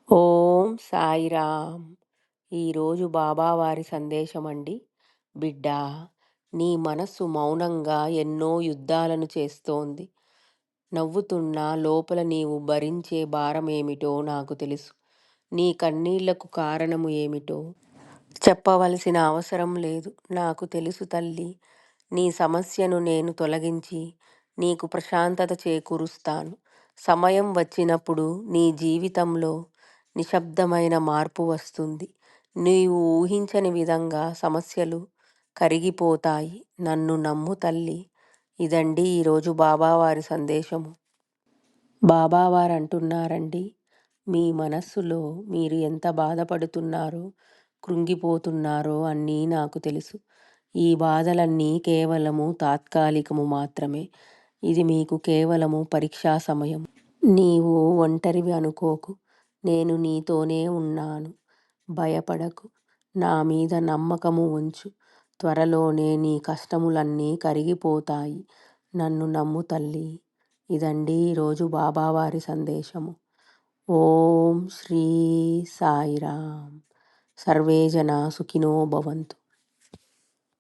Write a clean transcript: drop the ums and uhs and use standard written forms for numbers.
ఓం సాయిరామ్. ఈరోజు బాబావారి సందేశమండి. బిడ్డా, నీ మనస్సు మౌనంగా ఎన్నో యుద్ధాలను చేస్తోంది. నవ్వుతున్నా లోపల నీవు భరించే భారమేమిటో నాకు తెలుసు. నీ కన్నీళ్లకు కారణము ఏమిటో చెప్పవలసిన అవసరం లేదు. నాకు తెలుసు తల్లి. నీ సమస్యను నేను తొలగించి నీకు ప్రశాంతత చేకూరుస్తాను. సమయం వచ్చినప్పుడు నీ జీవితంలో నిశ్శబ్దమైన మార్పు వస్తుంది. నీవు ఊహించని విధంగా సమస్యలు కరిగిపోతాయి. నన్ను నమ్ము తల్లి. ఇదండి ఈరోజు బాబావారి సందేశము. బాబావారు అంటున్నారండి, మీ మనస్సులో మీరు ఎంత బాధపడుతున్నారో, కృంగిపోతున్నారో అన్నీ నాకు తెలుసు. ఈ బాధలన్నీ కేవలము తాత్కాలికము మాత్రమే. ఇది మీకు కేవలము పరీక్షా సమయం. నీవు ఒంటరివి అనుకోకు. నేను నీతోనే ఉన్నాను. భయపడకు. నా మీద నమ్మకము ఉంచు. త్వరలోనే నీ కష్టములన్నీ కరిగిపోతాయి. నన్ను నమ్ము తల్లి. ఇదండి ఈరోజు బాబావారి సందేశము. ఓం శ్రీ సాయిరామ్. సర్వే జనా సుఖినో భవంతు.